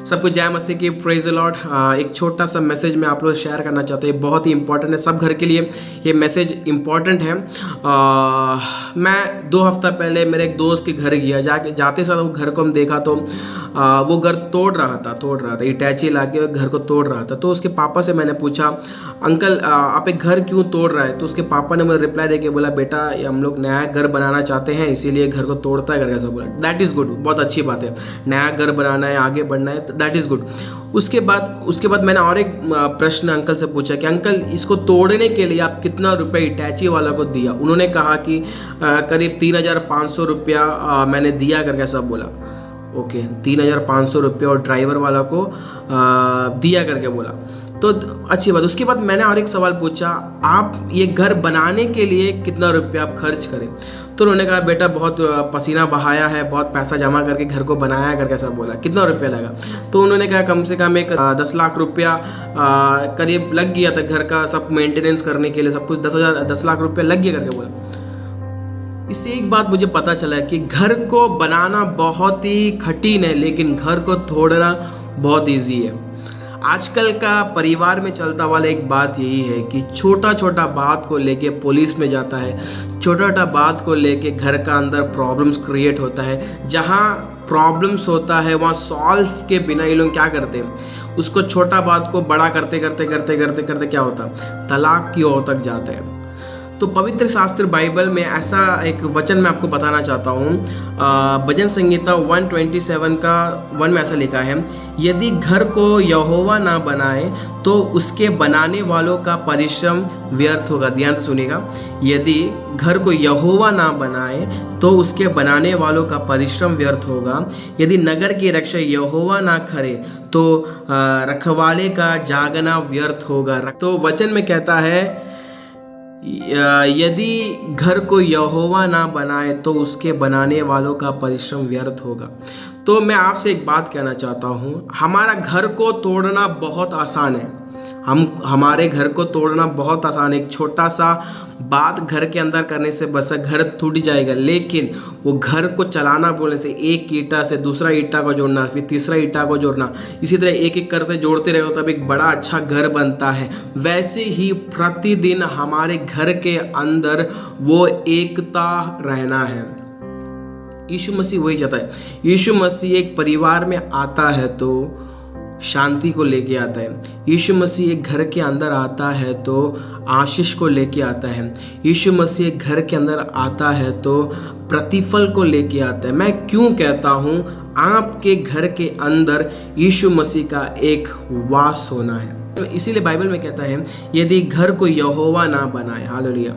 सबको जय मसीह की, प्रेज द लॉर्ड। एक छोटा सा मैसेज मैं आप लोग शेयर करना चाहता हूँ, बहुत ही इंपॉर्टेंट है, सब घर के लिए ये मैसेज इंपॉर्टेंट है। मैं 2 हफ्ता पहले मेरे एक दोस्त के घर गया, जाते साथ वो घर को हम देखा तो वो घर तोड़ रहा था, इटैची ला के घर को तोड़ रहा था। तो उसके पापा से मैंने पूछा, अंकल आप एक घर क्यों तोड़ रहा है? तो उसके पापा ने मुझे रिप्लाई देके बोला, बेटा ये हम लोग नया घर बनाना चाहते हैं, इसीलिए घर को तोड़ता है करके। ऐसा बोला। दैट इज़ गुड, बहुत अच्छी बात है, नया घर बनाना है, आगे बढ़ना है, दैट इज़ गुड। उसके बाद मैंने और एक प्रश्न अंकल से पूछा कि अंकल इसको तोड़ने के लिए आप कितना रुपये इटैची वाला को दिया? उन्होंने कहा कि करीब 3,500 रुपया मैंने दिया करके ऐसा बोला। ओके, 3,500 रुपये और ड्राइवर वाला को दिया करके बोला, तो अच्छी बात। उसके बाद मैंने और एक सवाल पूछा, आप ये घर बनाने के लिए कितना रुपया आप खर्च करें? तो उन्होंने कहा, बेटा बहुत पसीना बहाया है, बहुत पैसा जमा करके घर को बनाया करके ऐसा बोला। कितना रुपया लगा? तो उन्होंने कहा कम से कम एक 10 लाख रुपया करीब लग गया था घर का सब मेंटेनेंस करने के लिए, सब कुछ 10 लाख रुपया लग गया करके बोला। इससे एक बात मुझे पता चला कि घर को बनाना बहुत ही कठिन है, लेकिन घर को तोड़ना बहुत ईजी है। आजकल का परिवार में चलता वाला एक बात यही है कि छोटा छोटा बात को लेके पुलिस में जाता है, छोटा छोटा बात को लेके घर का अंदर प्रॉब्लम्स क्रिएट होता है। जहाँ प्रॉब्लम्स होता है वहाँ सॉल्व के बिना ये लोग क्या करते हैं, उसको छोटा बात को बड़ा करते करते क्या होता, तलाक की ओर तक जाते हैं। तो पवित्र शास्त्र बाइबल में ऐसा एक वचन मैं आपको बताना चाहता हूँ। भजन संहिता 127 का 1 में ऐसा लिखा है, यदि घर को यहोवा ना बनाए तो उसके बनाने वालों का परिश्रम व्यर्थ होगा। ध्यान से सुनिएगा, यदि घर को यहोवा ना बनाए तो उसके बनाने वालों का परिश्रम व्यर्थ होगा। यदि नगर की रक्षा यहोवा ना करे तो रखवाले का जागना व्यर्थ होगा। तो वचन में कहता है, यदि घर को यहोवा ना बनाए तो उसके बनाने वालों का परिश्रम व्यर्थ होगा। तो मैं आपसे एक बात कहना चाहता हूँ, हमारा घर को तोड़ना बहुत आसान है। हमारे घर को तोड़ना बहुत आसान है। एक छोटा सा बात घर के अंदर करने से बस घर टूट जाएगा, लेकिन वो घर को चलाना बोलने से एक ईंटा से दूसरा ईंटा को जोड़ना, फिर तीसरा ईंटा को जोड़ना, इसी तरह एक एक करते जोड़ते रहो तब एक बड़ा अच्छा घर बनता है। वैसे ही प्रतिदिन हमारे घर के अंदर वो एकता रहना है। यीशु मसीह वही चाहता है। यीशु मसीह एक परिवार में आता है तो शांति को लेके आता है। यीशु मसीह एक घर के अंदर आता है तो आशीष को लेके आता है। यीशु मसीह एक घर के अंदर आता है तो प्रतिफल को लेके आता है। मैं क्यों कहता हूँ, आपके घर के अंदर यीशु मसीह का एक वास होना है। इसीलिए बाइबल में कहता है, यदि घर को यहोवा ना बनाए, हालेलुया।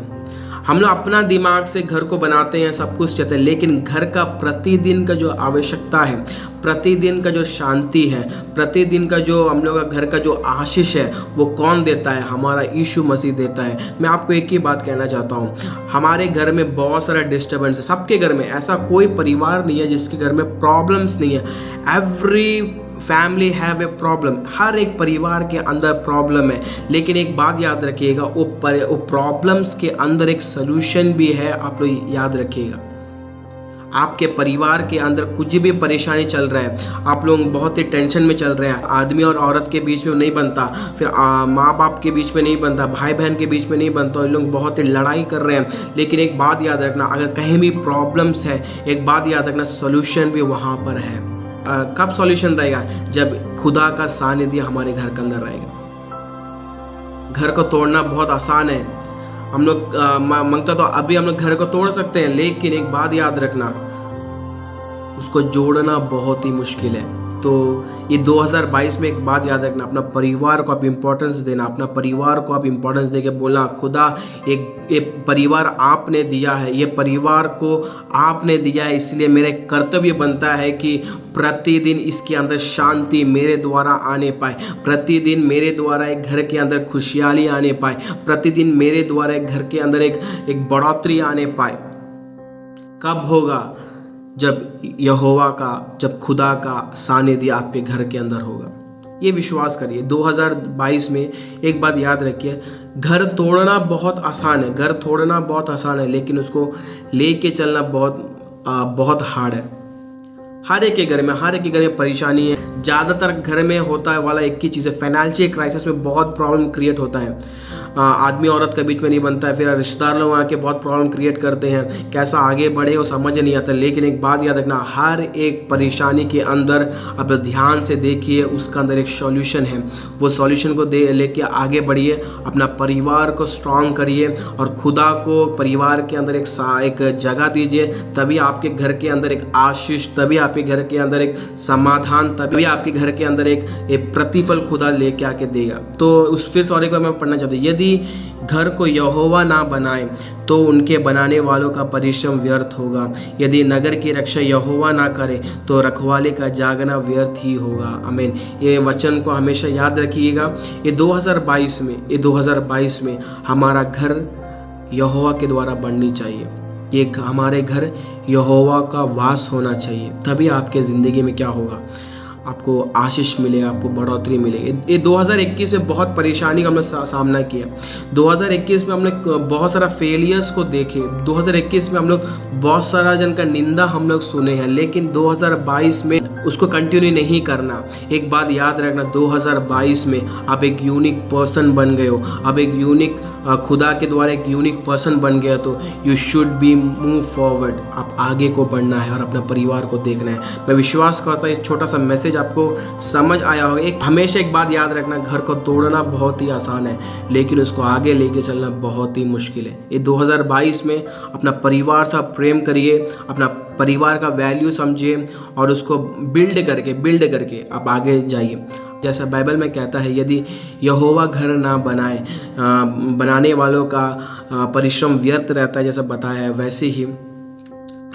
हम लोग अपना दिमाग से घर को बनाते हैं, सब कुछ चाहते हैं, लेकिन घर का प्रतिदिन का जो आवश्यकता है, प्रतिदिन का जो शांति है, प्रतिदिन का जो हम लोग का घर का जो आशीष है, वो कौन देता है? हमारा यीशु मसीह देता है। मैं आपको एक ही बात कहना चाहता हूँ, हमारे घर में बहुत सारा डिस्टर्बेंस है। सबके घर में, ऐसा कोई परिवार नहीं है जिसके घर में प्रॉब्लम्स नहीं है। Every family have a problem. हर एक परिवार के अंदर प्रॉब्लम है, लेकिन एक बात याद रखिएगा, वो प्रॉब्लम्स के अंदर एक सलूशन भी है। आप लोग याद रखिएगा, आपके परिवार के अंदर कुछ भी परेशानी चल रहा है, आप लोग बहुत ही टेंशन में चल रहे हैं, आदमी और औरत के बीच में नहीं बनता, फिर माँ बाप के बीच में नहीं बनता, भाई बहन के बीच में नहीं बनता, लोग बहुत ही लड़ाई कर रहे हैं। लेकिन एक बात याद रखना, अगर कहीं भी प्रॉब्लम्स है, एक बात याद रखना, सोल्यूशन भी वहाँ पर है। कब सॉल्यूशन रहेगा? जब खुदा का सानिध्य हमारे घर के अंदर रहेगा। घर को तोड़ना बहुत आसान है, हम लोग मांगता तो अभी हम लोग घर को तोड़ सकते हैं, लेकिन एक बात याद रखना, उसको जोड़ना बहुत ही मुश्किल है। तो ये 2022 में एक बात याद रखना, अपना परिवार को आप इम्पोर्टेंस देना, अपना परिवार को आप इम्पोर्टेंस देके बोलना, खुदा एक परिवार आपने दिया है, ये परिवार को आपने दिया है, इसलिए मेरे कर्तव्य बनता है कि प्रतिदिन इसके अंदर शांति मेरे द्वारा आने पाए, प्रतिदिन मेरे द्वारा एक घर के अंदर खुशहाली आने पाए, प्रतिदिन मेरे द्वारा एक घर के अंदर एक बढ़ोतरी आने पाए। कब होगा? जब यहोवा का, जब खुदा का सानिध्य आपके घर के अंदर होगा। ये विश्वास करिए। 2022 में एक बात याद रखिए, घर तोड़ना बहुत आसान है, घर तोड़ना बहुत आसान है, लेकिन उसको लेके चलना बहुत हार्ड है। हर एक के घर में परेशानी है, ज़्यादातर घर में होता है वाला एक ही चीज़ है, फाइनेंशियल क्राइसिस में बहुत प्रॉब्लम क्रिएट होता है। आदमी औरत के बीच में नहीं बनता है, फिर रिश्तेदार लोग आके बहुत प्रॉब्लम क्रिएट करते हैं, कैसा आगे बढ़े वो समझ नहीं आता। लेकिन एक बात याद रखना, हर एक परेशानी के अंदर अब ध्यान से देखिए, उसका अंदर एक सॉल्यूशन है। वो सॉल्यूशन को लेके आगे बढ़िए, अपना परिवार को स्ट्रांग करिए और खुदा को परिवार के अंदर एक जगह दीजिए। तभी आपके घर के अंदर एक आशीष, तभी आपके घर के अंदर एक समाधान, तभी आपके घर के अंदर एक प्रतिफल खुदा लेके आके देगा। तो उस फिर सॉरी को मैं पढ़ना चाहता हूँ, यदि घर को यहोवा ना बनाए तो उनके बनाने वालों का परिश्रम व्यर्थ होगा। यदि नगर की रक्षा यहोवा ना करे तो रखवाले का जागना व्यर्थ ही होगा। आमीन। ये वचन को हमेशा याद रखिएगा। ये 2022 में हमारा घर यहोवा के द्वारा बननी चाहिए। ये हमारे घर यहोवा का वास होना चाहिए। तभी आपके ज़िंदगी में क्या होगा, आपको आशीष मिलेगा, आपको बढ़ोतरी मिलेगी। ये 2021 में बहुत परेशानी का हमने सामना किया। 2021 में हमने बहुत सारा फेलियर्स को देखे। 2021 में हम लोग बहुत सारा जन का निंदा हम लोग सुने हैं, लेकिन 2022 में उसको कंटिन्यू नहीं करना। एक बात याद रखना, 2022 में आप एक यूनिक पर्सन बन गए हो, आप एक यूनिक खुदा के द्वारा एक यूनिक पर्सन बन गया, तो you should be move forward. आप आगे को बढ़ना है और अपना परिवार को देखना है। मैं विश्वास करता हूँ इस छोटा सा मैसेज आपको समझ आया होगा। हमेशा एक बात याद रखना, घर को तोड़ना बहुत ही आसान है, लेकिन उसको आगे लेके चलना बहुत ही मुश्किल है। ये 2022 में अपना परिवार से प्रेम करिए, अपना परिवार का वैल्यू समझिए और उसको बिल्ड करके आप आगे जाइए। जैसा बाइबल में कहता है, यदि यहोवा घर ना बनाए, बनाने वालों का परिश्रम व्यर्थ रहता है, जैसा बताया है, वैसे ही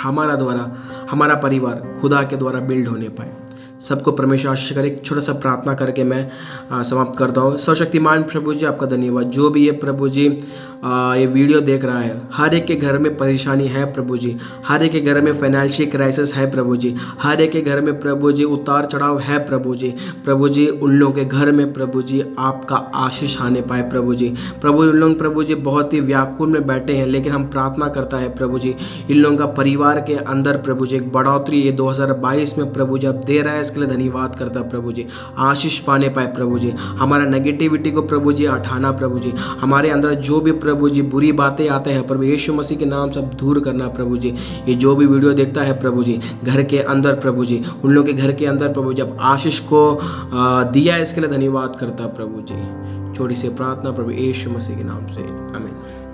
हमारा परिवार खुदा के द्वारा बिल्ड होने पाए। सबको परमेश्वर आशीष करे। एक छोटा सा प्रार्थना करके मैं समाप्त करता हूँ। सर्वशक्तिमान प्रभु जी, आपका धन्यवाद। जो भी ये प्रभु जी ये वीडियो देख रहा है, हर एक के घर में परेशानी है प्रभु जी, हर एक के घर में फाइनेंशियल क्राइसिस है प्रभु जी, हर एक के घर में प्रभु जी उतार चढ़ाव है प्रभु जी। प्रभु जी उन लोगों के घर में प्रभु जी आपका आशीष आने पाए प्रभु जी। प्रभु उन लोग प्रभु जी बहुत ही व्याकुल में बैठे हैं, लेकिन हम प्रार्थना करता है प्रभु जी, इन लोगों का परिवार के अंदर प्रभु जी एक बढ़ोतरी ये 2022 में प्रभु जी आप दे रहा है, इसके लिए धन्यवाद करता है प्रभु जी। आशीष पाने पाए प्रभु जी, हमारा नेगेटिविटी को प्रभु जी हटाना प्रभु जी, हमारे अंदर जो भी प्रभु जी बुरी बातें आते हैं प्रभु यीशु मसीह के नाम से दूर करना प्रभु जी। ये जो भी वीडियो देखता है प्रभु जी घर के अंदर प्रभु जी, उन लोगों के घर के अंदर प्रभु जी आप आशीष को दिया, इसके लिए धन्यवाद करता प्रभु जी। छोटी सी प्रार्थना प्रभु यीशु मसीह के नाम से, आमीन।